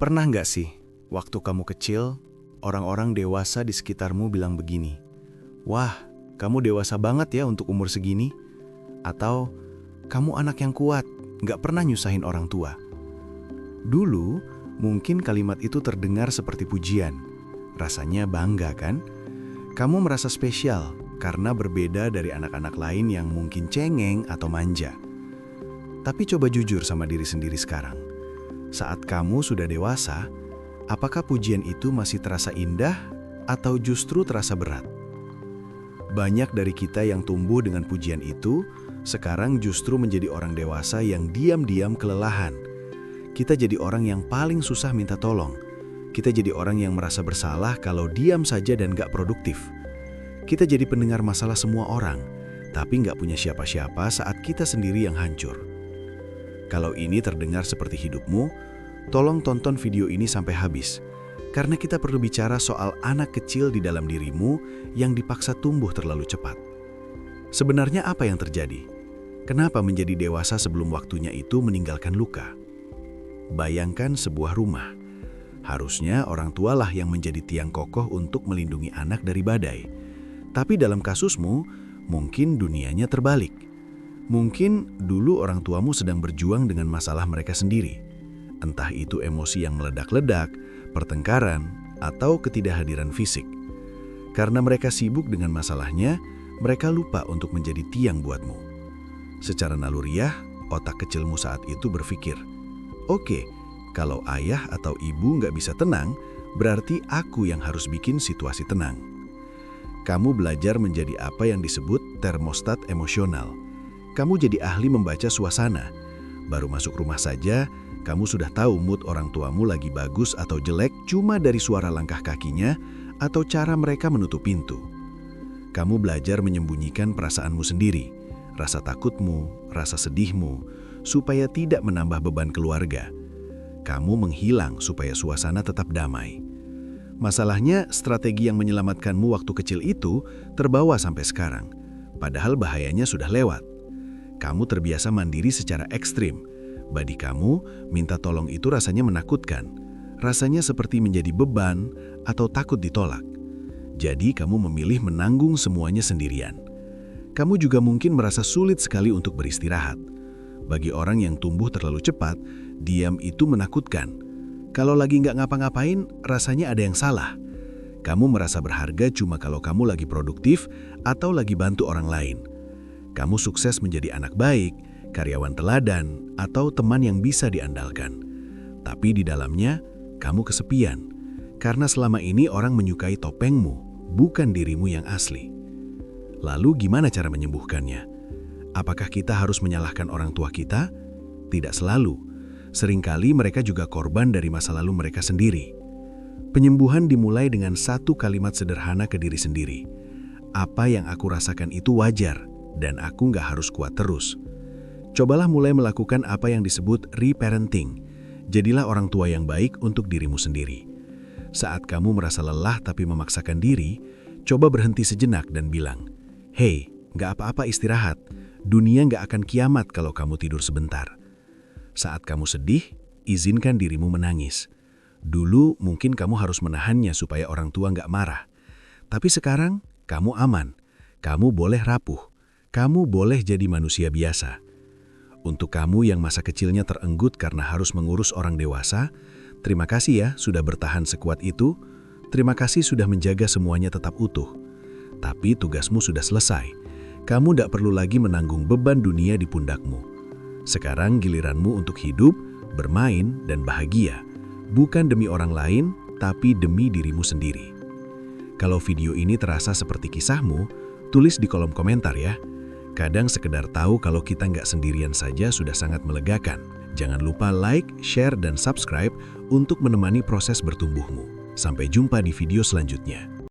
Pernah nggak sih, waktu kamu kecil, orang-orang dewasa di sekitarmu bilang begini, "Wah, kamu dewasa banget ya untuk umur segini." Atau, "Kamu anak yang kuat, nggak pernah nyusahin orang tua." Dulu, mungkin kalimat itu terdengar seperti pujian. Rasanya bangga kan? Kamu merasa spesial karena berbeda dari anak-anak lain yang mungkin cengeng atau manja. Tapi coba jujur sama diri sendiri sekarang. Saat kamu sudah dewasa, apakah pujian itu masih terasa indah atau justru terasa berat? Banyak dari kita yang tumbuh dengan pujian itu, sekarang justru menjadi orang dewasa yang diam-diam kelelahan. Kita jadi orang yang paling susah minta tolong. Kita jadi orang yang merasa bersalah kalau diam saja dan gak produktif. Kita jadi pendengar masalah semua orang, tapi gak punya siapa-siapa saat kita sendiri yang hancur. Kalau ini terdengar seperti hidupmu, tolong tonton video ini sampai habis. Karena kita perlu bicara soal anak kecil di dalam dirimu yang dipaksa tumbuh terlalu cepat. Sebenarnya apa yang terjadi? Kenapa menjadi dewasa sebelum waktunya itu meninggalkan luka? Bayangkan sebuah rumah. Harusnya orang tualah yang menjadi tiang kokoh untuk melindungi anak dari badai. Tapi dalam kasusmu, mungkin dunianya terbalik. Mungkin dulu orang tuamu sedang berjuang dengan masalah mereka sendiri. Entah itu emosi yang meledak-ledak, pertengkaran, atau ketidakhadiran fisik. Karena mereka sibuk dengan masalahnya, mereka lupa untuk menjadi tiang buatmu. Secara naluriah, otak kecilmu saat itu berpikir, "Oke, kalau ayah atau ibu nggak bisa tenang, berarti aku yang harus bikin situasi tenang." Kamu belajar menjadi apa yang disebut termostat emosional. Kamu jadi ahli membaca suasana. Baru masuk rumah saja, kamu sudah tahu mood orang tuamu lagi bagus atau jelek cuma dari suara langkah kakinya atau cara mereka menutup pintu. Kamu belajar menyembunyikan perasaanmu sendiri, rasa takutmu, rasa sedihmu, supaya tidak menambah beban keluarga. Kamu menghilang supaya suasana tetap damai. Masalahnya, strategi yang menyelamatkanmu waktu kecil itu terbawa sampai sekarang, padahal bahayanya sudah lewat. Kamu terbiasa mandiri secara ekstrim. Bagi kamu, minta tolong itu rasanya menakutkan. Rasanya seperti menjadi beban atau takut ditolak. Jadi kamu memilih menanggung semuanya sendirian. Kamu juga mungkin merasa sulit sekali untuk beristirahat. Bagi orang yang tumbuh terlalu cepat, diam itu menakutkan. Kalau lagi nggak ngapa-ngapain, rasanya ada yang salah. Kamu merasa berharga cuma kalau kamu lagi produktif atau lagi bantu orang lain. Kamu sukses menjadi anak baik, karyawan teladan, atau teman yang bisa diandalkan. Tapi di dalamnya, kamu kesepian. Karena selama ini orang menyukai topengmu, bukan dirimu yang asli. Lalu gimana cara menyembuhkannya? Apakah kita harus menyalahkan orang tua kita? Tidak selalu. Seringkali mereka juga korban dari masa lalu mereka sendiri. Penyembuhan dimulai dengan satu kalimat sederhana ke diri sendiri. Apa yang aku rasakan itu wajar, dan aku nggak harus kuat terus. Cobalah mulai melakukan apa yang disebut reparenting. Jadilah orang tua yang baik untuk dirimu sendiri. Saat kamu merasa lelah tapi memaksakan diri, coba berhenti sejenak dan bilang, "Hei, nggak apa-apa istirahat. Dunia nggak akan kiamat kalau kamu tidur sebentar." Saat kamu sedih, izinkan dirimu menangis. Dulu mungkin kamu harus menahannya supaya orang tua nggak marah. Tapi sekarang, kamu aman. Kamu boleh rapuh. Kamu boleh jadi manusia biasa. Untuk kamu yang masa kecilnya terenggut karena harus mengurus orang dewasa, terima kasih ya sudah bertahan sekuat itu. Terima kasih sudah menjaga semuanya tetap utuh. Tapi tugasmu sudah selesai. Kamu tidak perlu lagi menanggung beban dunia di pundakmu. Sekarang giliranmu untuk hidup, bermain, dan bahagia. Bukan demi orang lain, tapi demi dirimu sendiri. Kalau video ini terasa seperti kisahmu, tulis di kolom komentar ya. Kadang sekedar tahu kalau kita nggak sendirian saja sudah sangat melegakan. Jangan lupa like, share, dan subscribe untuk menemani proses bertumbuhmu. Sampai jumpa di video selanjutnya.